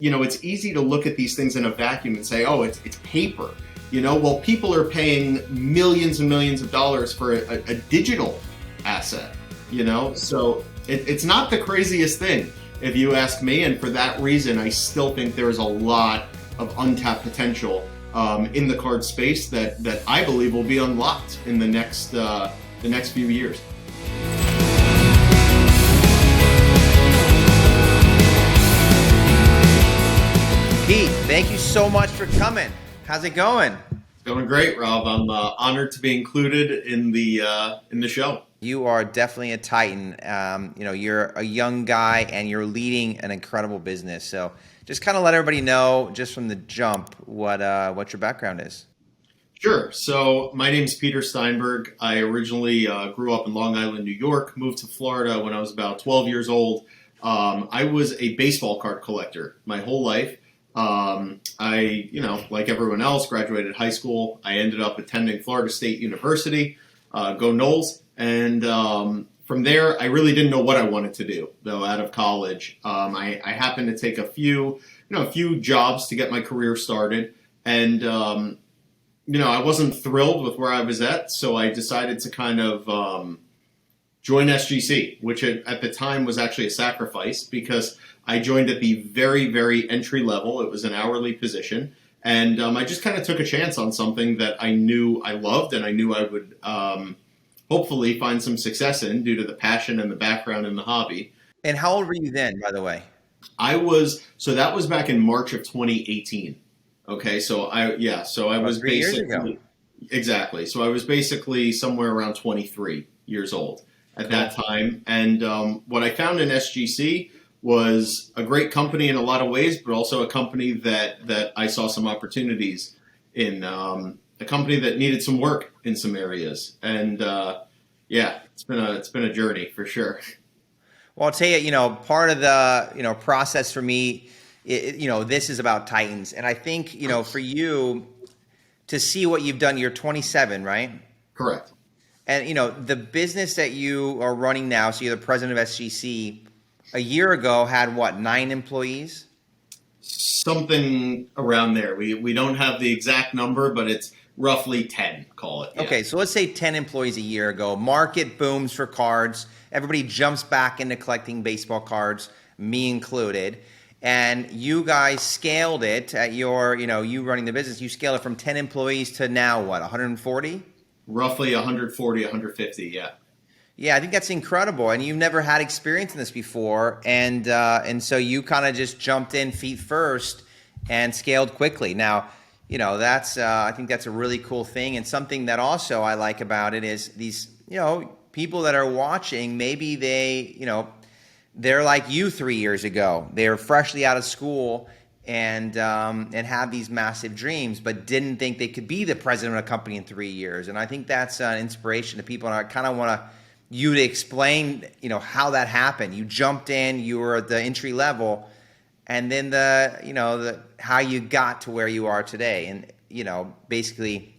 it's easy to look at these things in a vacuum and say, oh, it's paper. Well, people are paying millions and millions of dollars for a digital asset, so it's not the craziest thing if you ask me. And for that reason, I still think there's a lot of untapped potential in the card space that I believe will be unlocked in the next few years. Pete, thank you so much for coming. How's it going? It's going great, Rob. I'm honored to be included in the show. You are definitely a titan. You're a young guy and you're leading an incredible business. So just kind of let everybody know, just from the jump, what your background is. Sure. So my name's Peter Steinberg. I originally grew up in Long Island, New York, moved to Florida when I was about 12 years old. I was a baseball card collector my whole life. I, like everyone else, graduated high school. I ended up attending Florida State University, go Noles. And from there, I really didn't know what I wanted to do, though, out of college. I happened to take a few jobs to get my career started. And, I wasn't thrilled with where I was at. So I decided to kind of join SGC, which at the time was actually a sacrifice because I joined at the very, very entry level. It was an hourly position. And I just kind of took a chance on something that I knew I loved and I knew I would hopefully find some success in due to the passion and the background and the hobby. And how old were you then, by the way? So that was back in March of 2018. Okay, so I was 3 years ago. basically, exactly. So I was basically somewhere around 23 years old at that time. And what I found in SGC was a great company in a lot of ways, but also a company that I saw some opportunities in, a company that needed some work in some areas. And it's been a journey for sure. Well, I'll tell you, part of the, process for me, this is about Titans. And I think, for you to see what you've done, you're 27, right? Correct. And, the business that you are running now, so you're the president of SGC, a year ago had what, 9 employees? Something around there. We don't have the exact number, but it's roughly 10, call it. Yeah. Okay, so let's say 10 employees a year ago. Market booms for cards. Everybody jumps back into collecting baseball cards, me included. And you guys scaled it at your, you running the business, you scaled it from 10 employees to now what, 140? Roughly 140, 150, yeah. Yeah, I think that's incredible. And you've never had experience in this before. And so you kind of just jumped in feet first and scaled quickly. Now, that's I think that's a really cool thing. And something that also I like about it is these, people that are watching, maybe they're like you 3 years ago. They're freshly out of school and have these massive dreams, but didn't think they could be the president of a company in 3 years. And I think that's an inspiration to people. And I kind of want you to explain, how that happened. You jumped in, you were at the entry level, and then how you got to where you are today. And, basically,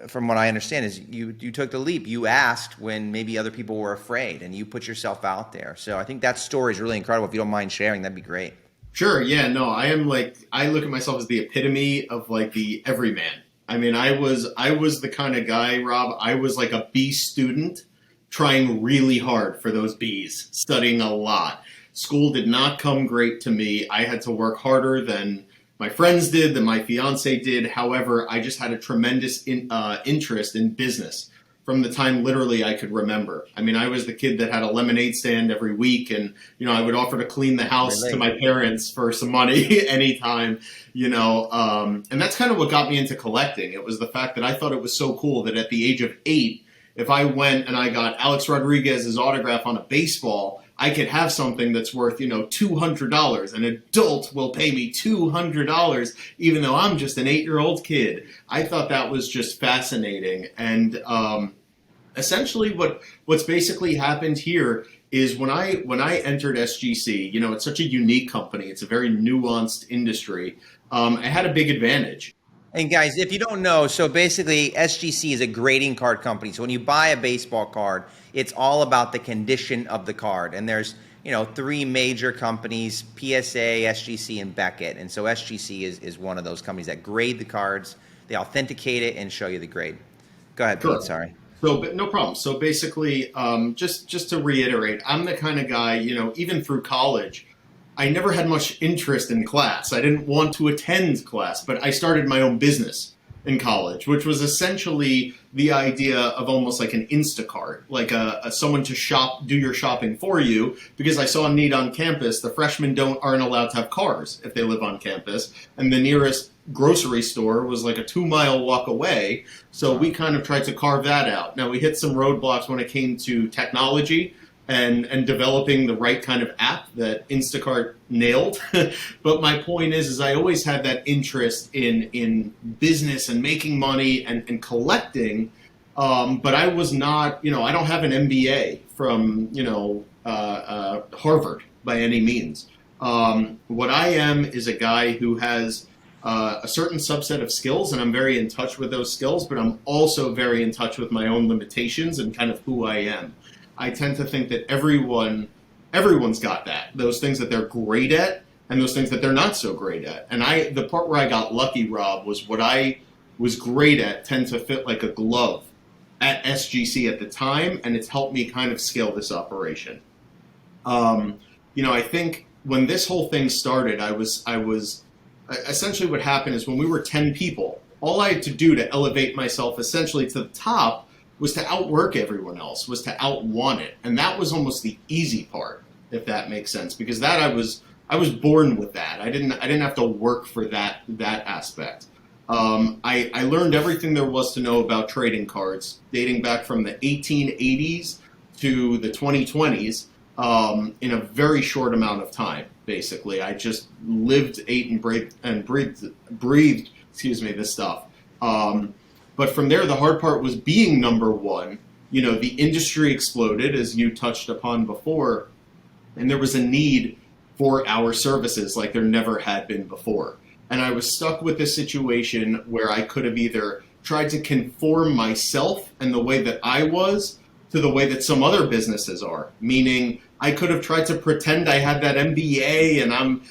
from what I understand is you took the leap. You asked when maybe other people were afraid, and you put yourself out there. So I think that story is really incredible. If you don't mind sharing, that'd be great. Sure. Yeah, no, I look at myself as the epitome of like the everyman. I mean, I was the kind of guy, Rob, I was like a B student trying really hard for those Bs, studying a lot. School did not come great to me. I had to work harder than my friends did, than my fiance did. However, I just had a tremendous interest in business from the time literally I could remember. I mean, I was the kid that had a lemonade stand every week, and I would offer to clean the house to my parents for some money anytime, and that's kind of what got me into collecting. It was the fact that I thought it was so cool that at the age of 8, if I went and I got Alex Rodriguez's autograph on a baseball, I could have something that's worth, $200. An adult will pay me $200, even though I'm just an 8-year-old kid. I thought that was just fascinating. And essentially what's basically happened here is when I entered SGC, it's such a unique company. It's a very nuanced industry. I had a big advantage. And guys, if you don't know, so basically SGC is a grading card company. So when you buy a baseball card, it's all about the condition of the card. And there's, three major companies: PSA, SGC, and Beckett. And so SGC is one of those companies that grade the cards, they authenticate it, and show you the grade. Go ahead, Pete. Correct. Sorry. So, but no problem. So basically, just to reiterate, I'm the kind of guy, even through college, I never had much interest in class. I didn't want to attend class, but I started my own business in college, which was essentially the idea of almost like an Instacart, like a someone to do your shopping for you. Because I saw a need on campus, the freshmen aren't allowed to have cars if they live on campus, and the nearest grocery store was like a 2-mile walk away. So we kind of tried to carve that out. Now we hit some roadblocks when it came to technology and developing the right kind of app that Instacart nailed. But my point is I always had that interest in business and making money and collecting. But I was not, I don't have an MBA from, Harvard by any means. What I am is a guy who has a certain subset of skills, and I'm very in touch with those skills, but I'm also very in touch with my own limitations and kind of who I am. I tend to think that everyone's got that, those things that they're great at and those things that they're not so great at. And the part where I got lucky, Rob, was what I was great at tend to fit like a glove at SGC at the time, and it's helped me kind of scale this operation. I think when this whole thing started, I was essentially what happened is when we were 10 people, all I had to do to elevate myself essentially to the top was to outwork everyone else, was to outwant it. And that was almost the easy part, if that makes sense, because that I was born with that. I didn't have to work for that aspect. I learned everything there was to know about trading cards, dating back from the 1880s to the 2020s, in a very short amount of time. Basically, I just lived, ate, and breathed. This stuff. But from there, the hard part was being number one. The industry exploded, as you touched upon before, and there was a need for our services like there never had been before. And I was stuck with a situation where I could have either tried to conform myself and the way that I was to the way that some other businesses are, meaning I could have tried to pretend I had that MBA and I'm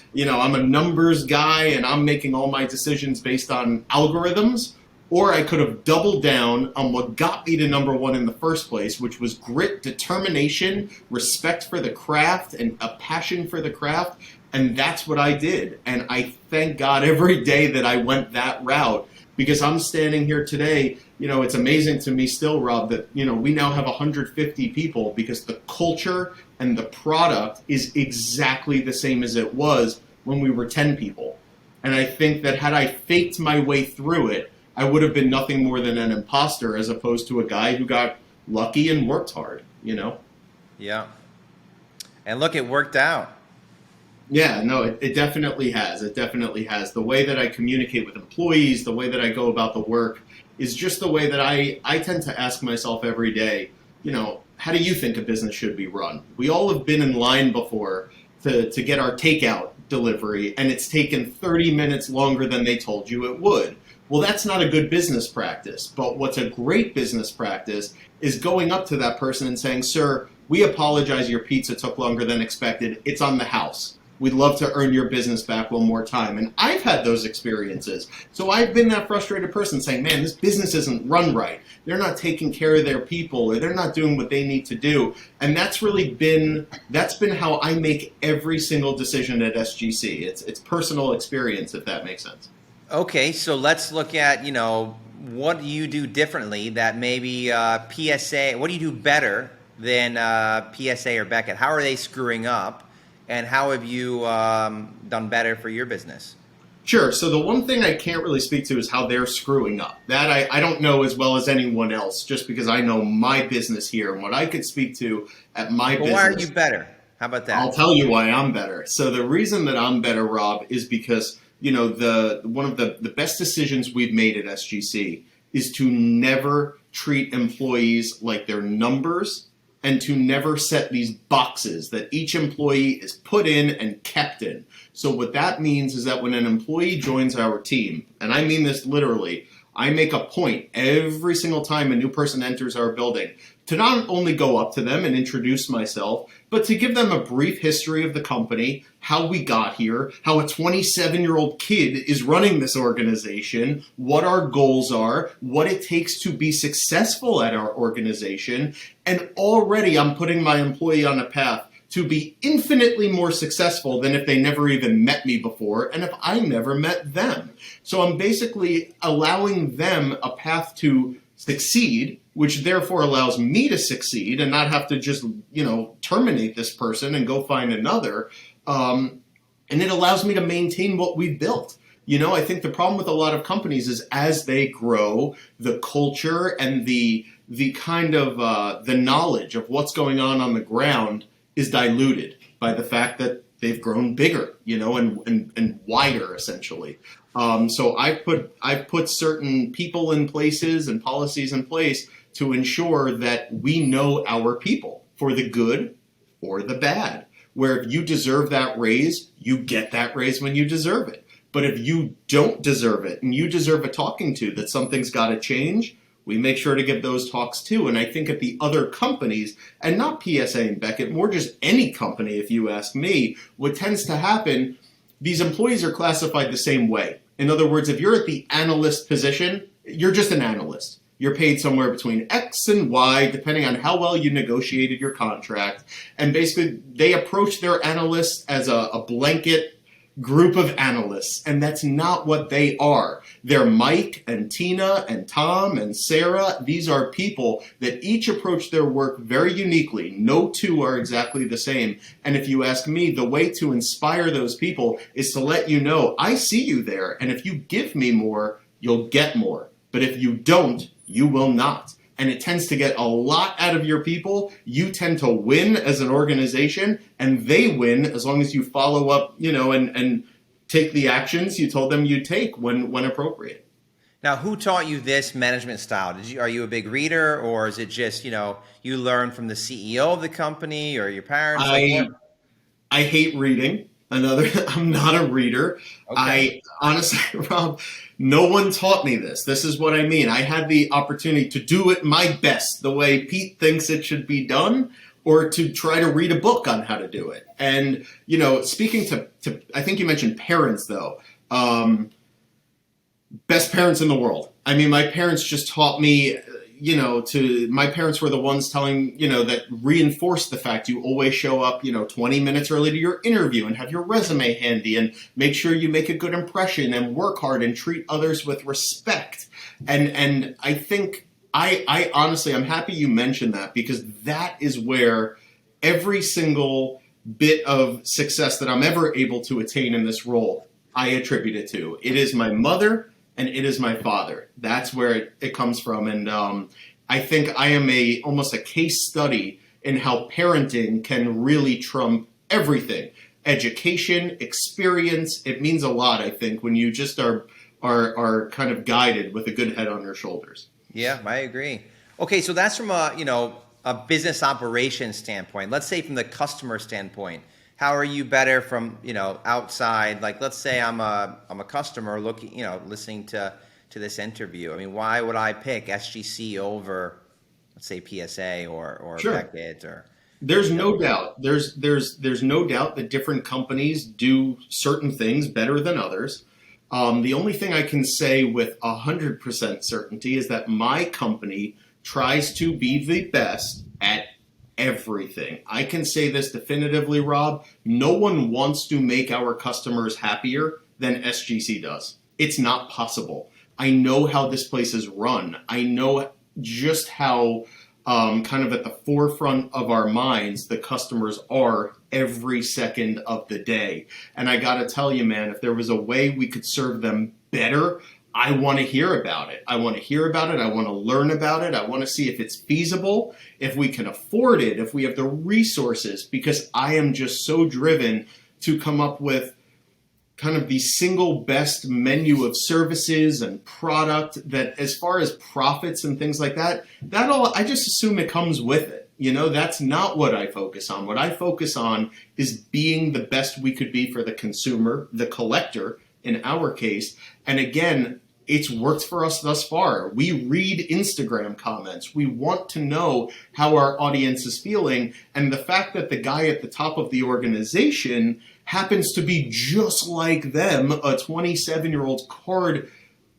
a numbers guy and I'm making all my decisions based on algorithms, or I could have doubled down on what got me to number one in the first place, which was grit, determination, respect for the craft, and a passion for the craft. And that's what I did. And I thank God every day that I went that route, because I'm standing here today. It's amazing to me still, Rob, that, we now have 150 people because the culture and the product is exactly the same as it was when we were 10 people. And I think that had I faked my way through it, I would have been nothing more than an imposter as opposed to a guy who got lucky and worked hard, Yeah. And look, it worked out. Yeah, no, it definitely has. It definitely has. The way that I communicate with employees, the way that I go about the work is just the way that I tend to ask myself every day, how do you think a business should be run? We all have been in line before to get our takeout delivery, and it's taken 30 minutes longer than they told you it would. Well, that's not a good business practice. But what's a great business practice is going up to that person and saying, sir, we apologize your pizza took longer than expected. It's on the house. We'd love to earn your business back one more time. And I've had those experiences. So I've been that frustrated person saying, man, this business isn't run right. They're not taking care of their people, or they're not doing what they need to do. And that's been how I make every single decision at SGC. It's personal experience, if that makes sense. Okay, so let's look at, what do you do differently that maybe PSA, what do you do better than PSA or Beckett? How are they screwing up? And how have you done better for your business? Sure. So the one thing I can't really speak to is how they're screwing up. That I don't know as well as anyone else, just because I know my business here and what I could speak to at my business. Why are you better? How about that? I'll tell you why I'm better. So the reason that I'm better, Rob, is because one of the best decisions we've made at SGC is to never treat employees like they're numbers, and to never set these boxes that each employee is put in and kept in. So what that means is that when an employee joins our team, and I mean this literally, I make a point every single time a new person enters our building to not only go up to them and introduce myself, but to give them a brief history of the company, how we got here, how a 27-year-old kid is running this organization, what our goals are, what it takes to be successful at our organization. And already I'm putting my employee on a path to be infinitely more successful than if they never even met me before and if I never met them. So I'm basically allowing them a path to succeed, which therefore allows me to succeed and not have to just, terminate this person and go find another. And it allows me to maintain what we've built. I think the problem with a lot of companies is as they grow, the culture and the kind of the knowledge of what's going on the ground is diluted by the fact that they've grown bigger, and wider essentially. So I've put certain people in places and policies in place to ensure that we know our people for the good or the bad. Where if you deserve that raise, you get that raise when you deserve it. But if you don't deserve it and you deserve a talking to that something's got to change, we make sure to give those talks too. And I think at the other companies, and not PSA and Beckett, more just any company, if you ask me, what tends to happen, these employees are classified the same way. In other words, if you're at the analyst position, you're just an analyst. You're paid somewhere between X and Y, depending on how well you negotiated your contract. And basically, they approach their analysts as a blanket group of analysts, and that's not what they are. They're Mike and Tina and Tom and Sarah. These are people that each approach their work very uniquely. No two are exactly the same. And if you ask me, the way to inspire those people is to let you know, I see you there, and if you give me more, you'll get more. But if you don't, you will not. And it tends to get a lot out of your people. You tend to win as an organization, and they win as long as you follow up, and take the actions you told them you'd take when appropriate. Now, who taught you this management style? Are you a big reader, or is it just, you learned from the CEO of the company or your parents? I hate reading. I'm not a reader. Okay. I honestly, Rob, no one taught me this. This is what I mean. I had the opportunity to do it my best, the way Pete thinks it should be done, or to try to read a book on how to do it. And, speaking to I think you mentioned parents, though. Best parents in the world. I mean, my parents just taught me, my parents were the ones telling, that reinforced the fact you always show up, 20 minutes early to your interview and have your resume handy and make sure you make a good impression and work hard and treat others with respect. And I think I honestly, I'm happy you mentioned that, because that is where every single bit of success that I'm ever able to attain in this role, I attribute it to. It is my mother and it is my father. That's where it comes from. And I think I am almost a case study in how parenting can really trump everything. Education, experience, it means a lot, I think, when you just are kind of guided with a good head on your shoulders. Yeah, I agree. Okay, so that's from a business operations standpoint. Let's say from the customer standpoint, how are you better from, outside? Like, let's say I'm a customer looking, listening to this interview. I mean, why would I pick SGC over, let's say, PSA or Sure. Beckett or? There's no doubt. There's no doubt that different companies do certain things better than others. The only thing I can say with 100% certainty is that my company tries to be the best at everything. I can say this definitively, Rob. No one wants to make our customers happier than SGC does. It's not possible. I know how this place is run. I know just how kind of at the forefront of our minds the customers are every second of the day. And I got to tell you, man, if there was a way we could serve them better, I want to hear about it. I want to hear about it. I want to learn about it. I want to see if it's feasible, if we can afford it, if we have the resources, because I am just so driven to come up with kind of the single best menu of services and product that, as far as profits and things like that, I just assume it comes with it. That's not what I focus on. What I focus on is being the best we could be for the consumer, the collector, in our case. And again, it's worked for us thus far. We read Instagram comments. We want to know how our audience is feeling. And the fact that the guy at the top of the organization happens to be just like them, a 27-year-old card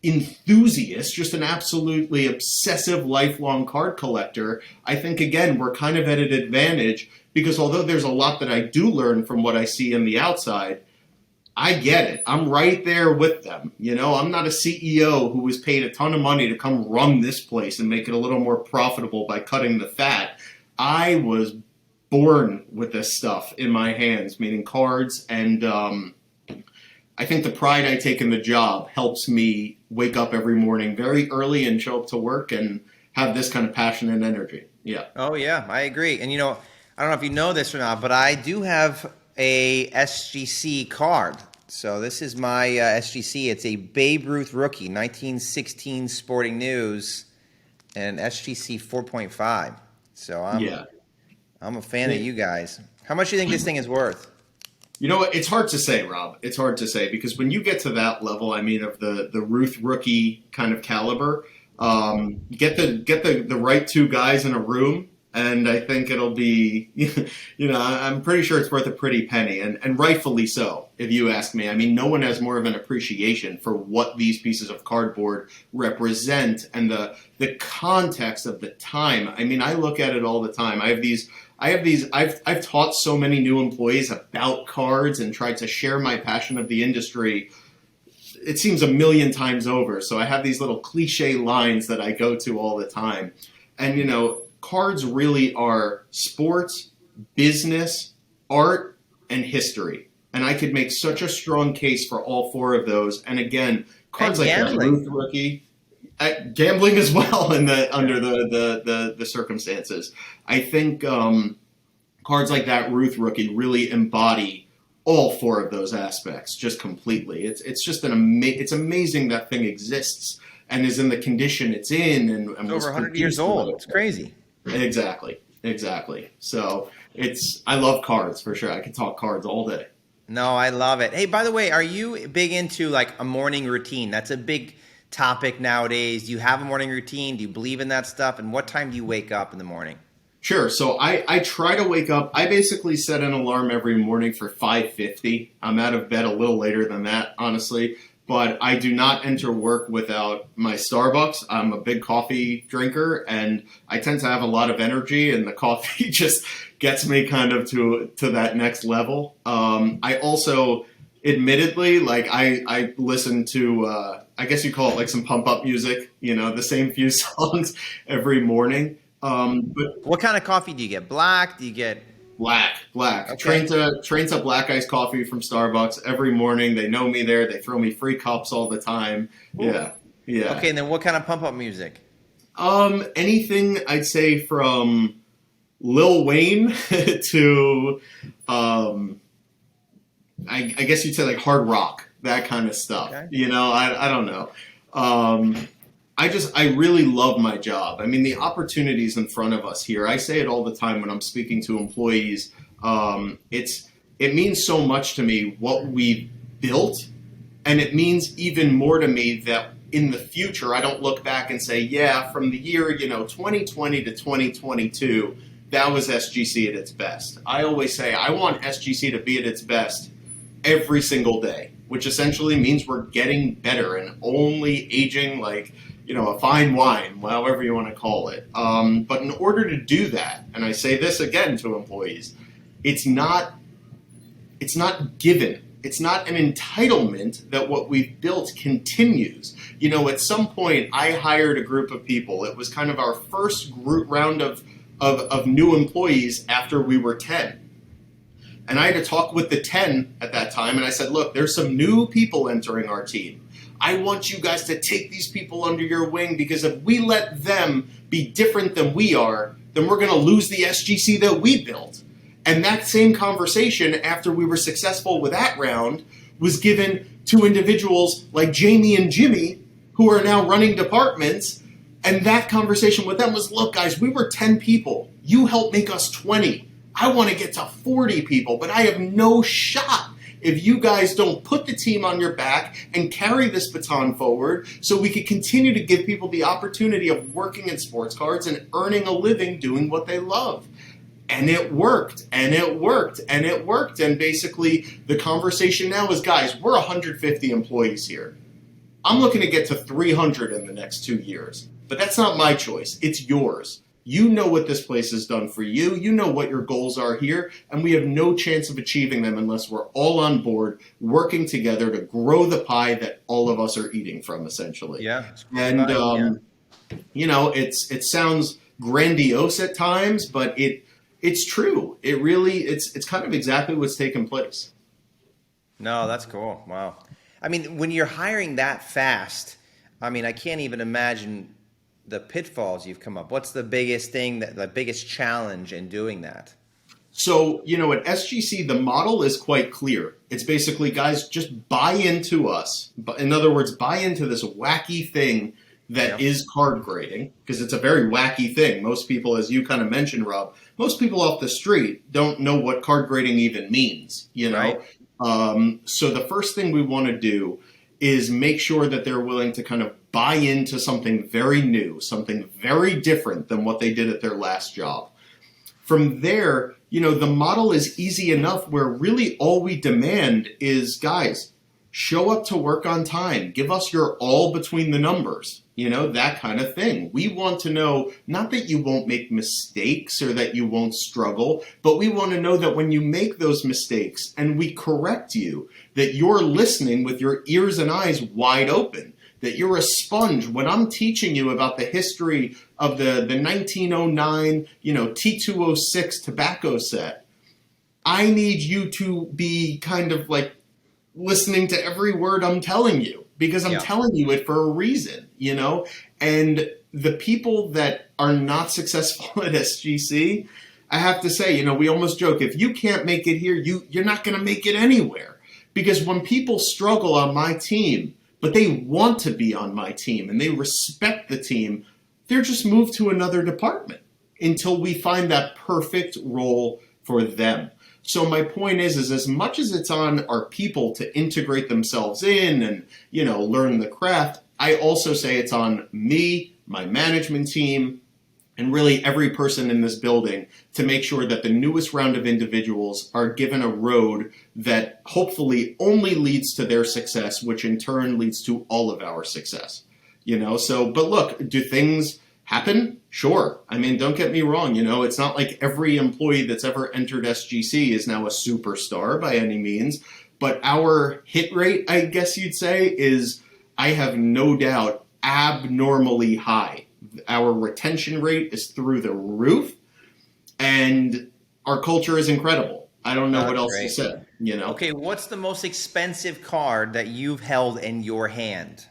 enthusiast, just an absolutely obsessive lifelong card collector, I think, again, we're kind of at an advantage because although there's a lot that I do learn from what I see on the outside, I get it. I'm right there with them. I'm not a CEO who was paid a ton of money to come run this place and make it a little more profitable by cutting the fat. I was born with this stuff in my hands, meaning cards, and I think the pride I take in the job helps me wake up every morning very early and show up to work and have this kind of passion and energy. Yeah. Oh, yeah, I agree. And, I don't know if you know this or not, but I do have a SGC card. So this is my SGC. It's a Babe Ruth rookie, 1916 Sporting News, and SGC 4.5. So I'm a fan of you guys. How much do you think this thing is worth? You know what? It's hard to say, Rob. It's hard to say because when you get to that level, I mean, of the Ruth rookie kind of caliber, get the right two guys in a room, and I think it'll be, I'm pretty sure it's worth a pretty penny, and rightfully so, if you ask me. I mean, no one has more of an appreciation for what these pieces of cardboard represent and the context of the time. I mean, I look at it all the time. I've taught so many new employees about cards and tried to share my passion of the industry. It seems a million times over. So I have these little cliche lines that I go to all the time. And, cards really are sports, business, art, and history. And I could make such a strong case for all four of those. And again, cards like that Ruth rookie, gambling as well under the circumstances. I think cards like that Ruth rookie really embody all four of those aspects just completely. It's just it's amazing that thing exists and is in the condition it's in and it's over 100 years old. It's crazy. Exactly. So I love cards for sure. I can talk cards all day. No, I love it. Hey, by the way, are you big into like a morning routine? That's a big topic nowadays. Do you have a morning routine? Do you believe in that stuff? And what time do you wake up in the morning? Sure. So I try to wake up. I basically set an alarm every morning for 5:50. I'm out of bed a little later than that, honestly. But I do not enter work without my Starbucks. I'm a big coffee drinker, and I tend to have a lot of energy, and the coffee just gets me kind of to that next level. I also, admittedly, I listen to, I guess you call it like some pump-up music, the same few songs every morning. But what kind of coffee do you get? Black? Do you get... Black. Okay. Trenta black iced coffee from Starbucks every morning. They know me there. They throw me free cups all the time. Ooh. Yeah. Okay, and then what kind of pump-up music? Anything I'd say from Lil Wayne to, I guess you'd say like hard rock, that kind of stuff. Okay. I don't know. I really love my job. I mean, the opportunities in front of us here, I say it all the time when I'm speaking to employees. It means so much to me what we built, and it means even more to me that in the future, I don't look back and say, yeah, from the year, 2020 to 2022, that was SGC at its best. I always say I want SGC to be at its best every single day, which essentially means we're getting better and only aging like, a fine wine, however you want to call it. But in order to do that, and I say this again to employees, it's not given. It's not an entitlement that what we've built continues. At some point, I hired a group of people. It was kind of our first round of new employees after we were 10. And I had to talk with the 10 at that time, and I said, look, there's some new people entering our team. I want you guys to take these people under your wing because if we let them be different than we are, then we're going to lose the SGC that we built. And that same conversation, after we were successful with that round, was given to individuals like Jamie and Jimmy, who are now running departments. And that conversation with them was, look, guys, we were 10 people. You helped make us 20. I want to get to 40 people, but I have no shot if you guys don't put the team on your back and carry this baton forward so we could continue to give people the opportunity of working in sports cards and earning a living doing what they love. And it worked, and it worked, and it worked. And basically the conversation now is, guys, we're 150 employees here. I'm looking to get to 300 in the next 2 years. But that's not my choice. It's yours. You know what this place has done for you. You know what your goals are here. And we have no chance of achieving them unless we're all on board, working together to grow the pie that all of us are eating from, essentially. Yeah. And, you know, it sounds grandiose at times, but it's true. It really, it's kind of exactly what's taken place. No, that's cool. Wow. I mean, when you're hiring that fast, I mean, I can't even imagine the pitfalls you've come up. What's the biggest thing, the biggest challenge in doing that? So, you know, at SGC, the model is quite clear. It's basically, guys, just buy into us. In other words, buy into this wacky thing that is card grading, because it's a very wacky thing. Most people, as you kind of mentioned, Rob, most people off the street don't know what card grading even means, you know? Right. So the first thing we want to do is make sure that they're willing to kind of buy into something very new, something very different than what they did at their last job. From there, you know, the model is easy enough where really all we demand is, guys, show up to work on time. Give us your all between the numbers, you know, that kind of thing. We want to know, not that you won't make mistakes or that you won't struggle, but we want to know that when you make those mistakes and we correct you, that you're listening with your ears and eyes wide open, that you're a sponge. When I'm teaching you about the history of the 1909, you know, T206 tobacco set, I need you to be kind of like listening to every word I'm telling you, because I'm telling you it for a reason, you know? And the people that are not successful at SGC, I have to say, you know, we almost joke, if you can't make it here, you're not going to make it anywhere. Because when people struggle on my team, but they want to be on my team and they respect the team, they're just moved to another department until we find that perfect role for them. So my point is as much as it's on our people to integrate themselves in and, you know, learn the craft, I also say it's on me, my management team, and really every person in this building to make sure that the newest round of individuals are given a road that hopefully only leads to their success, which in turn leads to all of our success. You know, so, but look, do things happen? Sure. I mean, don't get me wrong. You know, it's not like every employee that's ever entered SGC is now a superstar by any means, but our hit rate, I guess you'd say, is, I have no doubt, abnormally high. Our retention rate is through the roof, and our culture is incredible. I don't know what else to say, you know? Okay, what's the most expensive card that you've held in your hand?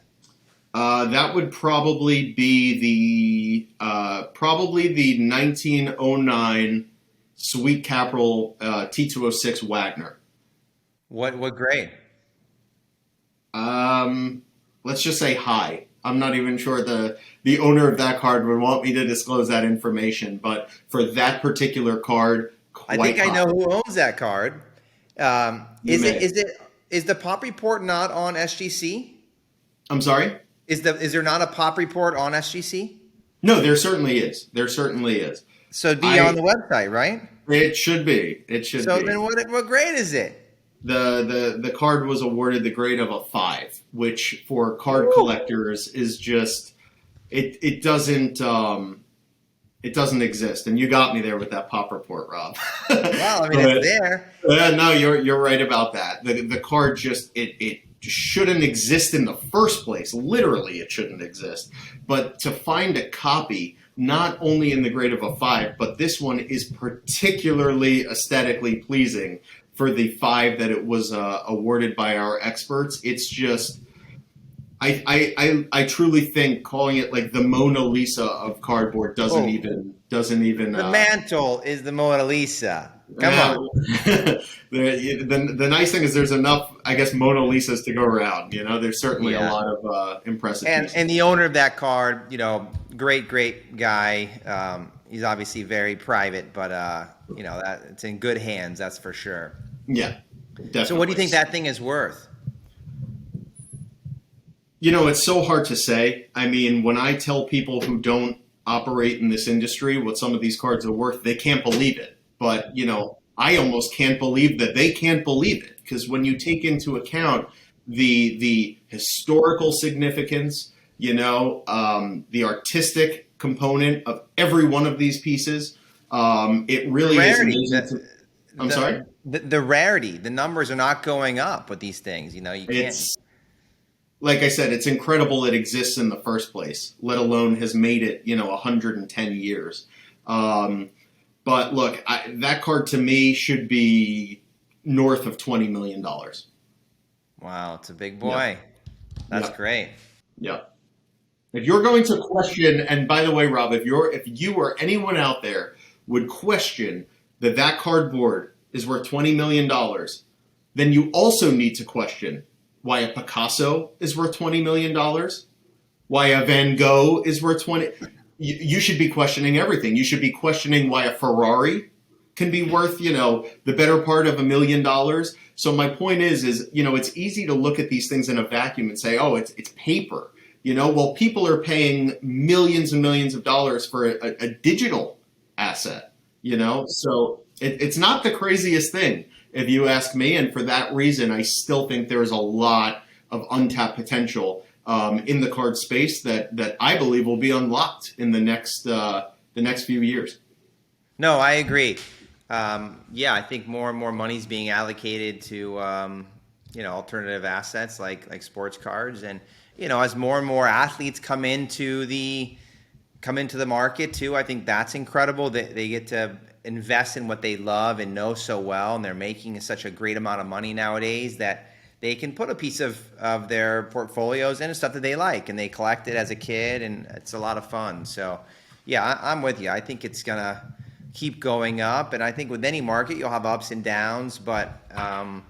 That would probably be the 1909 Sweet Capital T206 Wagner. What grade? Let's just say high. I'm not even sure the owner of that card would want me to disclose that information, but for that particular card, quite I think high. I know who owns that card. Is the pop report not on SGC? I'm sorry? Is there not a pop report on SGC? No, there certainly is. There certainly is. So it'd be on the website, right? It should be. It should be. So then what grade is it? The card was awarded the grade of a 5, which for card collectors is just it doesn't exist. And you got me there with that pop report, Rob. Well, I mean, it's there. No, you're right about that. The card just it shouldn't exist in the first place. Literally, it shouldn't exist. But to find a copy, not only in the grade of a 5, but this one is particularly aesthetically pleasing for the 5 that it was awarded by our experts. It's just, I truly think calling it like the Mona Lisa of cardboard doesn't even. The mantle is the Mona Lisa. Come on. The nice thing is there's enough, I guess, Mona Lisas to go around. You know, there's certainly a lot of impressive pieces. And the owner of that card, you know, great guy. He's obviously very private, but you know, that it's in good hands. That's for sure. Yeah. So what do you definitely. think that thing is worth? It's so hard to say. I mean, when I tell people who don't operate in this industry what some of these cards are worth, they can't believe it. But, I almost can't believe that they can't believe it, because when you take into account the historical significance, the artistic component of every one of these pieces, it The really is rarity, amazing to. I'm sorry? the rarity, the numbers are not going up with these things. You can't. It's like I said, it's incredible it exists in the first place, let alone has made it, 110 years. Um, but look, that card to me should be north of $20 million. Wow, it's a big Yep, boy. That's yep, great. yep. If you're going to question, and by the way, Rob, if you or anyone out there would question that cardboard is worth $20 million, then you also need to question why a Picasso is worth $20 million, why a Van Gogh is worth 20. You should be questioning everything. You should be questioning why a Ferrari can be worth, the better part of $1 million. So my point is, it's easy to look at these things in a vacuum and say, oh, it's paper. Well, people are paying millions and millions of dollars for a digital asset. So it's not the craziest thing, if you ask me. And for that reason, I still think there's a lot of untapped potential in the card space that I believe will be unlocked in the next few years. No, I agree. Yeah, I think more and more money's being allocated to alternative assets like sports cards, and as more and more athletes come into the market too. I think that's incredible that they get to invest in what they love and know so well, and they're making such a great amount of money nowadays that they can put a piece of their portfolios into stuff that they like, and they collect it as a kid, and it's a lot of fun. So, yeah, I'm with you. I think it's gonna keep going up, and I think with any market you'll have ups and downs, but I'm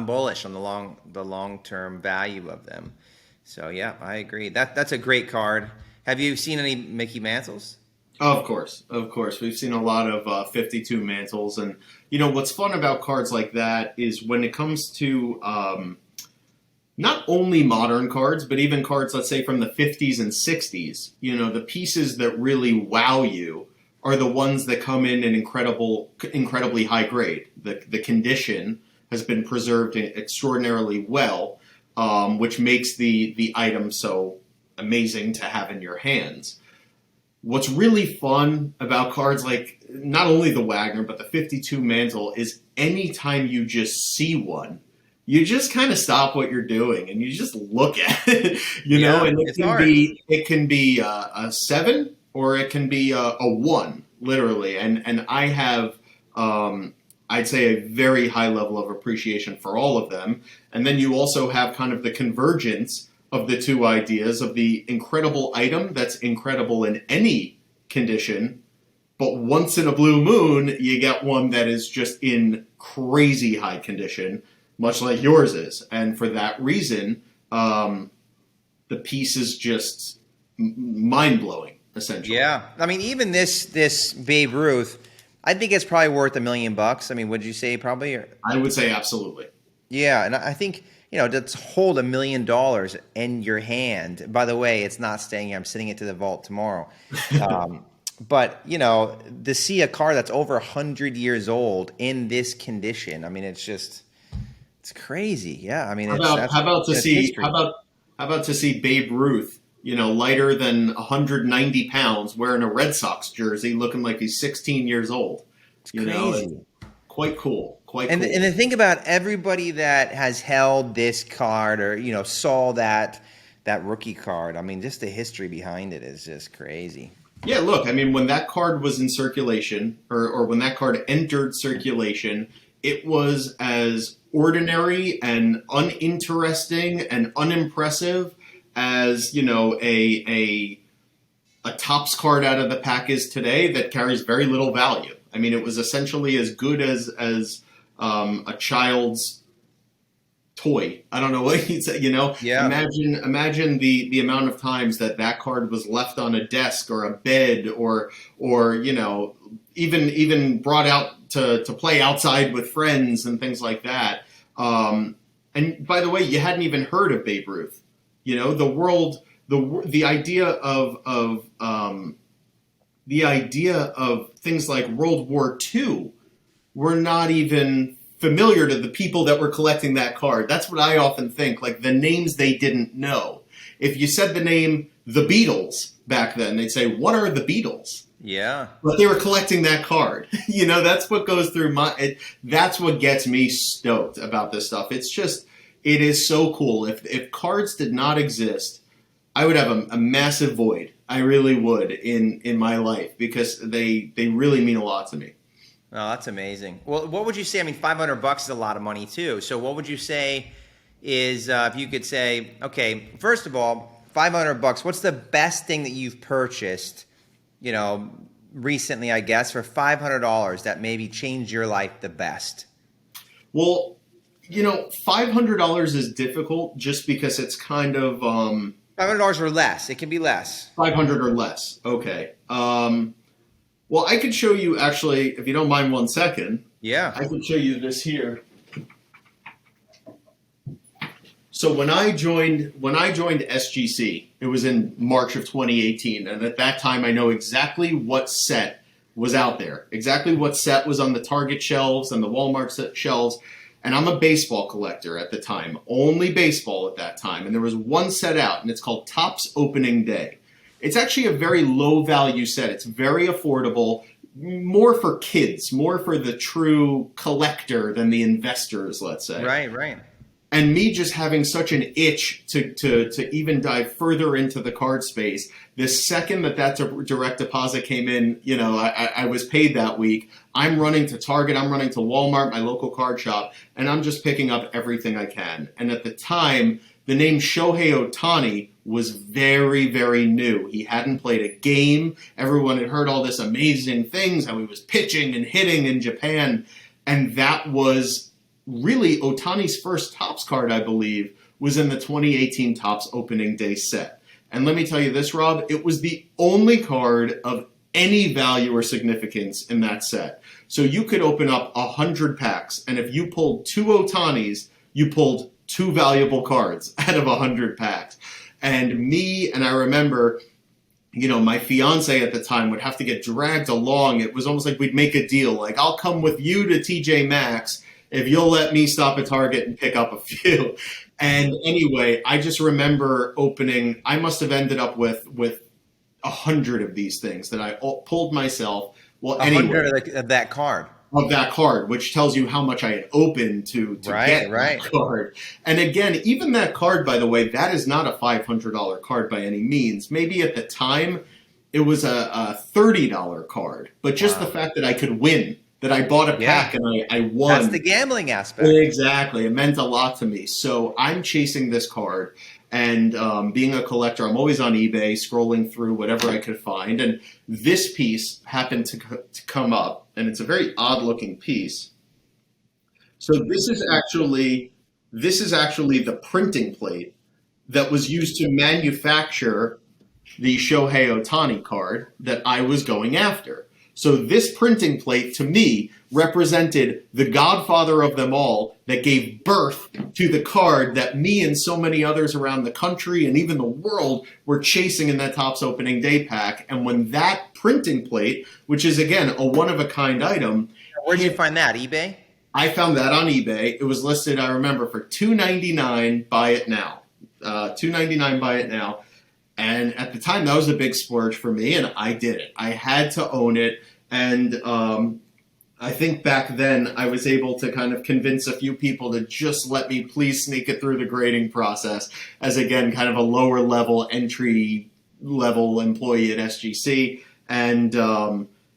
bullish on the long term value of them. So yeah, I agree. That's a great card. Have you seen any Mickey Mantles? Of course, of course. We've seen a lot of 52 mantles. And, what's fun about cards like that is when it comes to not only modern cards, but even cards, let's say, from the 50s and 60s, the pieces that really wow you are the ones that come in an incredibly high grade. The condition has been preserved extraordinarily well, which makes the item so amazing to have in your hands. What's really fun about cards like not only the Wagner, but the 52 mantle is anytime you just see one, you just kind of stop what you're doing and you just look at it, Yeah, and it it's can hard. be it can be a 7 or it can be a 1, literally. And I have, I'd say, a very high level of appreciation for all of them. And then you also have kind of the convergence of the two ideas of the incredible item that's incredible in any condition, but once in a blue moon, you get one that is just in crazy high condition, much like yours is. And for that reason, the piece is just mind blowing, essentially. Yeah, I mean, even this Babe Ruth, I think it's probably worth $1 million. I mean, would you say probably? I would say absolutely. Yeah, and I think to hold $1 million in your hand. By the way, it's not staying here. I'm sending it to the vault tomorrow. But to see a car that's over 100 years old in this condition, I mean, it's crazy. Yeah, I mean, How about how about to that's see how history. about how about to see Babe Ruth, lighter than 190 pounds, wearing a Red Sox jersey, looking like he's 16 years old. It's It's crazy. quite cool, quite And cool. the thing about everybody that has held this card or saw that rookie card, I mean, just the history behind it is just crazy. Yeah, look, I mean, when that card was in circulation, or when that card entered circulation, it was as ordinary and uninteresting and unimpressive as, a Topps card out of the pack is today that carries very little value. I mean, it was essentially as good as a child's toy. I don't know what you'd say. Yeah. Imagine the amount of times that card was left on a desk or a bed or even brought out to play outside with friends and things like that. And by the way, you hadn't even heard of Babe Ruth. You know, the idea of things like World War II were not even familiar to the people that were collecting that card. That's what I often think, like the names they didn't know. If you said the name The Beatles back then, they'd say, what are the Beatles? Yeah. But they were collecting that card. You know, that's what goes through that's what gets me stoked about this stuff. It is so cool. If cards did not exist, I would have a massive void. I really would in my life, because they really mean a lot to me. Oh, that's amazing. Well, what would you say? I mean, $500 is a lot of money too. So what would you say is, if you could say, okay, first of all, $500, what's the best thing that you've purchased, you know, recently, I guess, for $500 that maybe changed your life the best? Well, you know, $500 is difficult just because it's kind of $500 or less. It can be less. 500 or less. Okay. Well, I could show you, actually, if you don't mind 1 second. Yeah. I could show you this here. So when I joined SGC, it was in March of 2018, and at that time I know exactly what set was out there, exactly what set was on the Target shelves and the Walmart shelves, and I'm a baseball collector at the time, only baseball at that time, and there was one set out, and it's called Topps Opening Day. It's actually a very low value set. It's very affordable, more for kids, more for the true collector than the investors, let's say. Right, right. And me just having such an itch to even dive further into the card space, the second that direct deposit came in, you know, I was paid that week. I'm running to Target, I'm running to Walmart, my local card shop, and I'm just picking up everything I can. And at the time, the name Shohei Ohtani was very, very new. He hadn't played a game. Everyone had heard all this amazing things, how he was pitching and hitting in Japan. And that was really Ohtani's first Topps card, I believe, was in the 2018 Topps Opening Day set. And let me tell you this, Rob, it was the only card of any value or significance in that set. So you could open up 100 packs, and if you pulled 2 Ohtanis, you pulled 2 valuable cards out of 100 packs. And I remember, you know, my fiance at the time would have to get dragged along. It was almost like we'd make a deal. Like, I'll come with you to TJ Maxx if you'll let me stop at Target and pick up a few. And anyway, I just remember opening, I must have ended up with 100 of these things that I pulled myself. Well, 100 of that card. Of that card, which tells you how much I had opened to get that card. And again, even that card, by the way, that is not a $500 card by any means. Maybe at the time it was a $30 card, but just the fact that I could win, that I bought a pack and I won. That's the gambling aspect. Exactly. It meant a lot to me. So I'm chasing this card. And being a collector, I'm always on eBay, scrolling through whatever I could find. And this piece happened to come up, and it's a very odd-looking piece. So this is actually the printing plate that was used to manufacture the Shohei Ohtani card that I was going after. So this printing plate, to me, represented the godfather of them all that gave birth to the card that me and so many others around the country and even the world were chasing in that Topps Opening Day pack. And when that printing plate, which is, again, a one-of-a-kind item... Where'd you find that, eBay? I found that on eBay. It was listed, I remember, for $2.99, buy it now. $2.99, buy it now. And at the time, that was a big splurge for me, and I did it. I had to own it, and I think back then I was able to kind of convince a few people to just let me please sneak it through the grading process as, again, kind of a lower-level, entry-level employee at SGC. And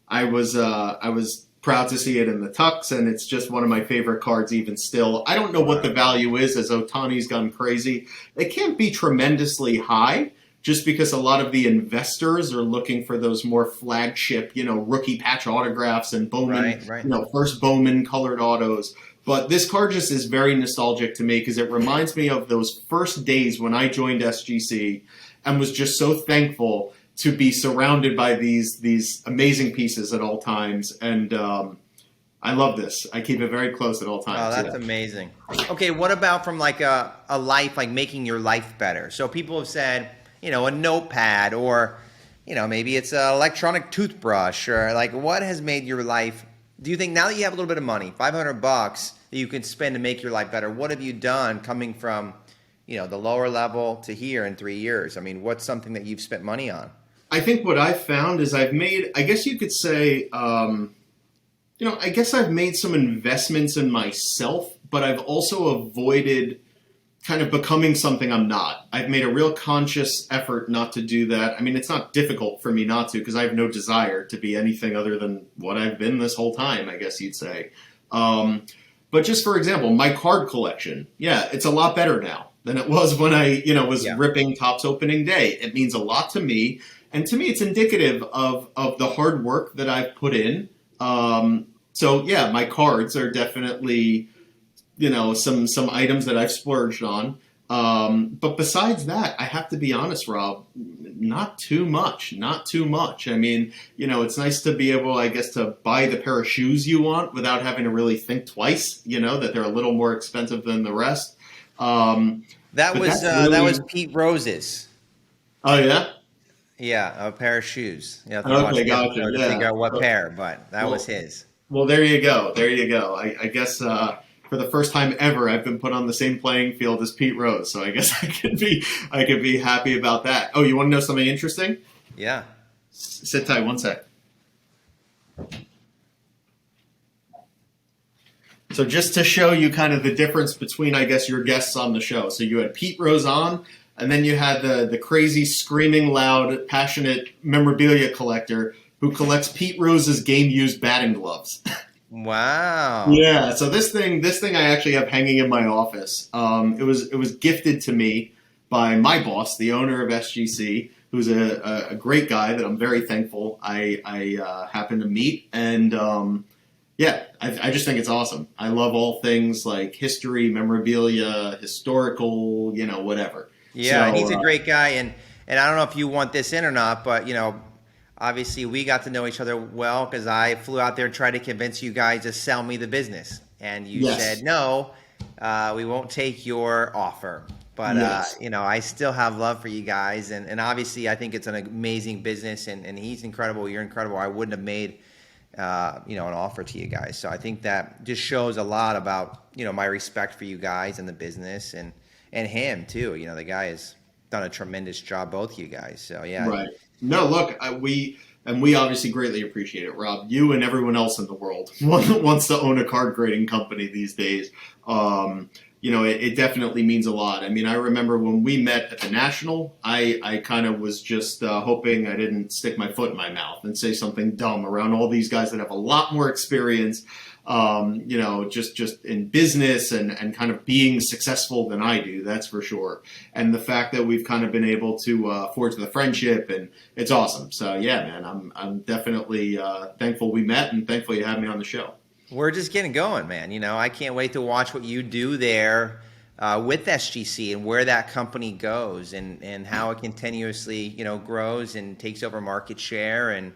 I was proud to see it in the Tux, and it's just one of my favorite cards even still. I don't know what the value is as Ohtani's gone crazy. It can't be tremendously high, just because a lot of the investors are looking for those more flagship, you know, rookie patch autographs and Bowman, you know, first Bowman colored autos. But this card just is very nostalgic to me because it reminds me of those first days when I joined SGC and was just so thankful to be surrounded by these amazing pieces at all times. And I love this. I keep it very close at all Oh, times. that's Yeah. amazing. Okay, what about from like a life, like making your life better? So people have said, a notepad, or, maybe it's an electronic toothbrush, or like what has made your life? Do you think now that you have a little bit of money, $500 that you can spend to make your life better, what have you done coming from, the lower level to here in 3 years? I mean, what's something that you've spent money on? I think what I've found is I've made, I guess you could say, I guess I've made some investments in myself, but I've also avoided kind of becoming something I'm not. I've made a real conscious effort not to do that. I mean, it's not difficult for me not to because I have no desire to be anything other than what I've been this whole time, I guess you'd say. But just for example, my card collection, yeah, it's a lot better now than it was when I, was ripping Topps opening day. It means a lot to me. And to me, it's indicative of the hard work that I've put in. So yeah, my cards are definitely, some items that I've splurged on. But besides that, I have to be honest, Rob, not too much. I mean, it's nice to be able, I guess, to buy the pair of shoes you want without having to really think twice, that they're a little more expensive than the rest. That was Pete Rose's. Oh yeah? Yeah, a pair of shoes. Yeah, Okay, gotcha. to Yeah. figure out what pair, but that was his. Well, there you go. I guess for the first time ever, I've been put on the same playing field as Pete Rose, so I guess I could be happy about that. Oh, you want to know something interesting? Yeah. Sit tight, one sec. So just to show you kind of the difference between, I guess, your guests on the show. So you had Pete Rose on, and then you had the crazy, screaming, loud, passionate memorabilia collector who collects Pete Rose's game-used batting gloves. Wow. Yeah. So this thing I actually have hanging in my office. It was gifted to me by my boss, the owner of SGC, who's a great guy that I'm very thankful I happened to meet. And yeah, I just think it's awesome. I love all things like history, memorabilia, historical, whatever. Yeah, So, he's a great guy, and I don't know if you want this in or not, but obviously we got to know each other well because I flew out there and tried to convince you guys to sell me the business, and you said no, we won't take your offer. But I still have love for you guys, and obviously I think it's an amazing business, and he's incredible. You're incredible. I wouldn't have made an offer to you guys. So I think that just shows a lot about my respect for you guys and the business, and him too. The guy has done a tremendous job, both you guys. So yeah. Right. No, look, we obviously greatly appreciate it, Rob. You and everyone else in the world wants to own a card grading company these days. It definitely means a lot. I mean, I remember when we met at the National, I kind of was just hoping I didn't stick my foot in my mouth and say something dumb around all these guys that have a lot more experience, just in business and kind of being successful than I do, that's for sure. And the fact that we've kind of been able to forge the friendship, and it's awesome. So yeah, man, I'm definitely thankful we met and thankful you had me on the show. We're just getting going, man. I can't wait to watch what you do there with SGC and where that company goes and how it continuously, grows and takes over market share. And,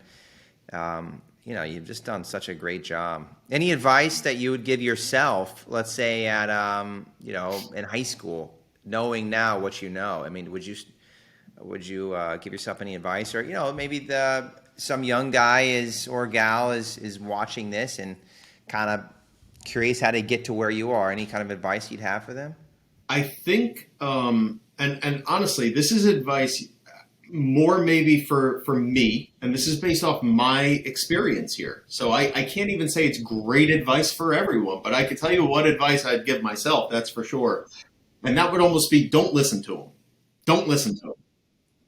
you've just done such a great job. Any advice that you would give yourself, let's say at, in high school, knowing now what you know? I mean, would you give yourself any advice? Or, maybe some young guy or gal is watching this and kind of curious how to get to where you are. Any kind of advice you'd have for them? I think, and honestly, this is advice more maybe for me, and this is based off my experience here. So I can't even say it's great advice for everyone, but I can tell you what advice I'd give myself, that's for sure. And that would almost be, don't listen to them. Don't listen to them.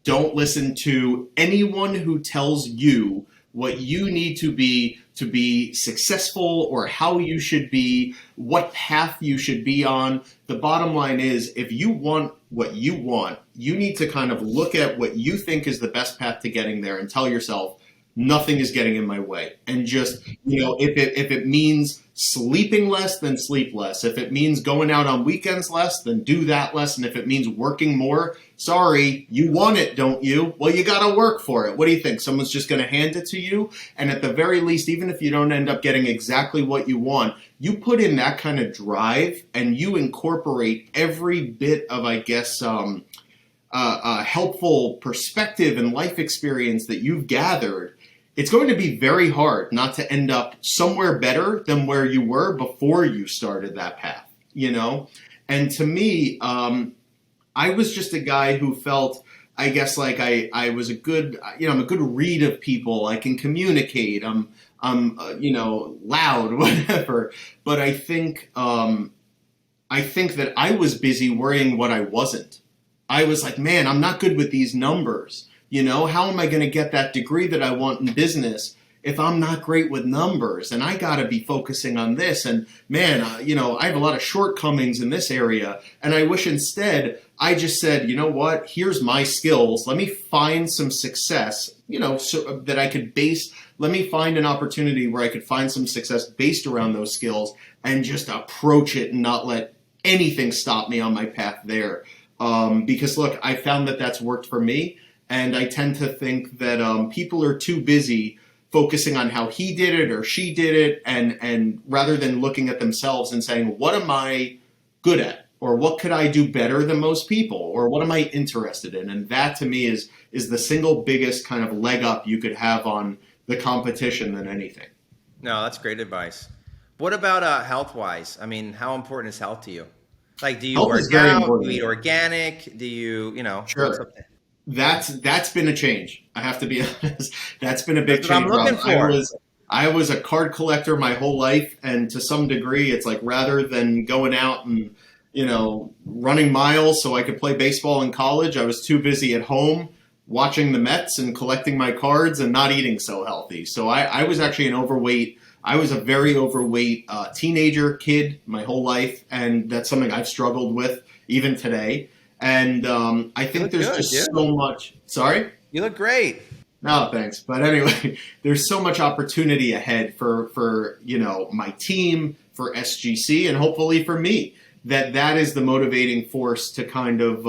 Don't listen to anyone who tells you what you need to be successful or how you should be, what path you should be on. The bottom line is, if you want what you want, you need to kind of look at what you think is the best path to getting there and tell yourself, nothing is getting in my way. And just, if it means sleeping less, then sleep less. If it means going out on weekends less, then do that less. And if it means working more, sorry, you want it, don't you? Well, you got to work for it. What do you think? Someone's just going to hand it to you? And at the very least, even if you don't end up getting exactly what you want, you put in that kind of drive and you incorporate every bit of, I guess, helpful perspective and life experience that you've gathered. It's going to be very hard not to end up somewhere better than where you were before you started that path. And to me, I was just a guy who felt, I guess, like I was I'm a good read of people. I can communicate. I'm loud, whatever. But I think that I was busy worrying what I wasn't. I was like, man, I'm not good with these numbers. How am I going to get that degree that I want in business if I'm not great with numbers? And I got to be focusing on this. And man, I have a lot of shortcomings in this area. And I wish instead I just said, you know what, here's my skills. Let me find some success, so that I could let me find an opportunity where I could find some success based around those skills and just approach it and not let anything stop me on my path there. Because look, I found that that's worked for me. And I tend to think that people are too busy focusing on how he did it or she did it, and rather than looking at themselves and saying, what am I good at? Or what could I do better than most people? Or what am I interested in? And that to me is the single biggest kind of leg up you could have on the competition than anything. No, that's great advice. What about health-wise? I mean, how important is health to you? Like, do you Health is work very out? important. Do you eat organic? Do you, Sure. what's up there? That's been a change. I have to be honest. That's been a big That's what I'm change, looking Rob. for. I was a card collector my whole life, and to some degree, it's like rather than going out and running miles so I could play baseball in college, I was too busy at home watching the Mets and collecting my cards and not eating so healthy. So I was actually an overweight. I was a very overweight teenager kid my whole life, and that's something I've struggled with even today. And I think there's just so much. Sorry? You look great. No, thanks. But anyway, there's so much opportunity ahead for my team, for SGC, and hopefully for me. That is the motivating force to kind of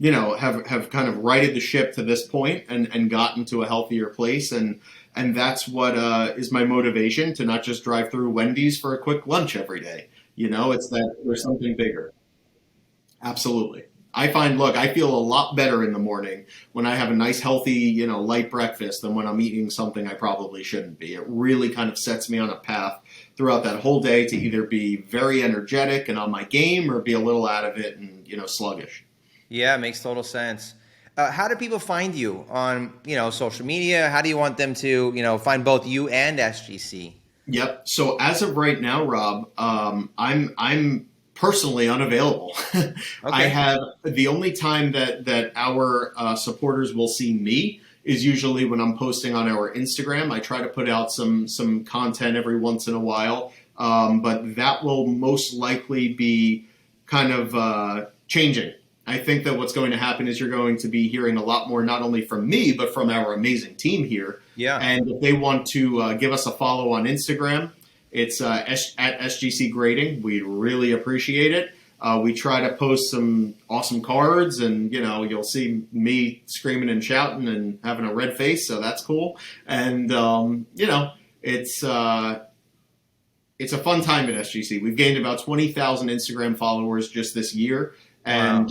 have kind of righted the ship to this point and gotten to a healthier place, and that's what is my motivation to not just drive through Wendy's for a quick lunch every day. It's that there's something bigger. Absolutely. I feel a lot better in the morning when I have a nice, healthy, light breakfast than when I'm eating something I probably shouldn't be. It really kind of sets me on a path throughout that whole day to either be very energetic and on my game or be a little out of it and, sluggish. Yeah, it makes total sense. How do people find you on, social media? How do you want them to, find both you and SGC? Yep. So as of right now, Rob, I'm personally unavailable. Okay. I have the only time that our supporters will see me is usually when I'm posting on our Instagram. I try to put out some content every once in a while, but that will most likely be kind of changing. I think that what's going to happen is you're going to be hearing a lot more, not only from me, but from our amazing team here. Yeah. And if they want to give us a follow on Instagram, it's at SGC Grading. We'd really appreciate it. We try to post some awesome cards, and you'll see me screaming and shouting and having a red face, so that's cool. And it's a fun time at SGC. We've gained about 20,000 Instagram followers just this year, and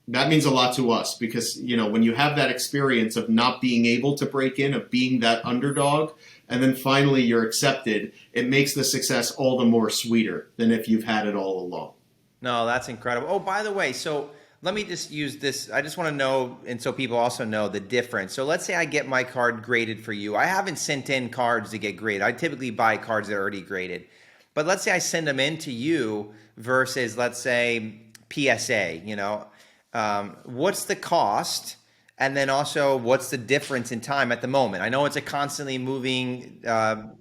that means a lot to us because when you have that experience of not being able to break in, of being that underdog, and then finally you're accepted, it makes the success all the more sweeter than if you've had it all along. No, that's incredible. Oh, by the way, so let me just use this. I just want to know, and so people also know the difference. So let's say I get my card graded for you. I haven't sent in cards to get graded. I typically buy cards that are already graded. But let's say I send them in to you versus, let's say, PSA, what's the cost? And then also, what's the difference in time at the moment? I know it's a constantly moving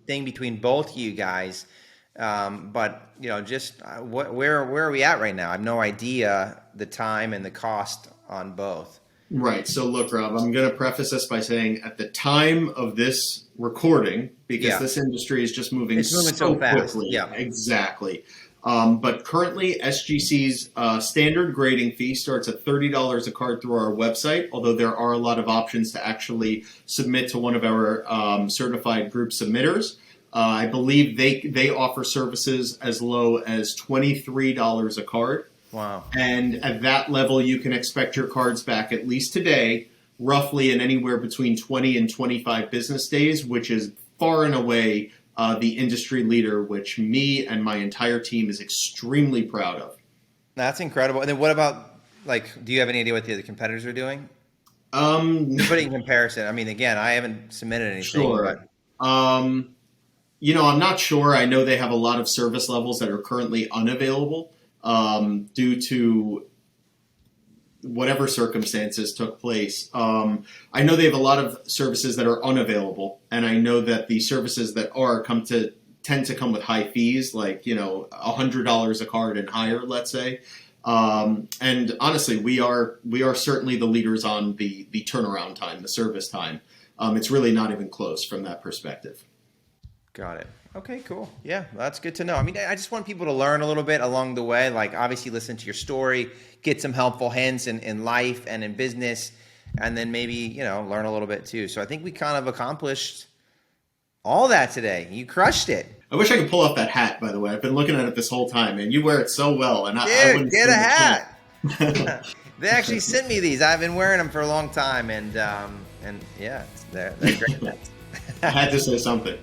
thing between both of you guys, but where are we at right now? I have no idea the time and the cost on both. Right. So look, Rob, I'm going to preface this by saying at the time of this recording, because Yeah. this industry is just moving It's moving so fast. quickly. Yeah. Exactly. But currently, SGC's standard grading fee starts at $30 a card through our website, although there are a lot of options to actually submit to one of our certified group submitters. I believe they offer services as low as $23 a card. Wow. And at that level, you can expect your cards back at least today, roughly in anywhere between 20 and 25 business days, which is far and away the industry leader, which me and my entire team is extremely proud of. That's incredible. And then what about, like, do you have any idea what the other competitors are doing? Um, To put it in comparison, I mean, again, I haven't submitted anything, sure. but I'm not sure. I know they have a lot of service levels that are currently unavailable due to whatever circumstances took place. I know they have a lot of services that are unavailable, and I know that the services that are tend to come with high fees, like $100 a card and higher, let's say. And honestly, we are certainly the leaders on the turnaround time, the service time. It's really not even close from that perspective. got it. Okay, cool. Yeah, that's good to know. I mean, I just want people to learn a little bit along the way, like obviously listen to your story, get some helpful hints in life and in business, and then maybe, learn a little bit too. So I think we kind of accomplished all that today. You crushed it. I wish I could pull off that hat, by the way. I've been looking at it this whole time, and you wear it so well. And I Dude, wouldn't get a stand hat. They actually sent me these. I've been wearing them for a long time, and yeah, they're great hats. I had to say something.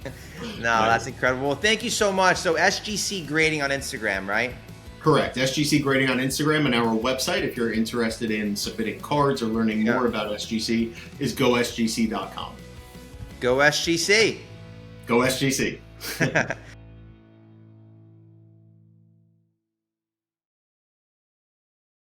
No, that's incredible. Well, thank you so much. So SGC Grading on Instagram, right? Correct. SGC Grading on Instagram, and our website, if you're interested in submitting cards or learning more about SGC, is gosgc.com. Go SGC. Go SGC.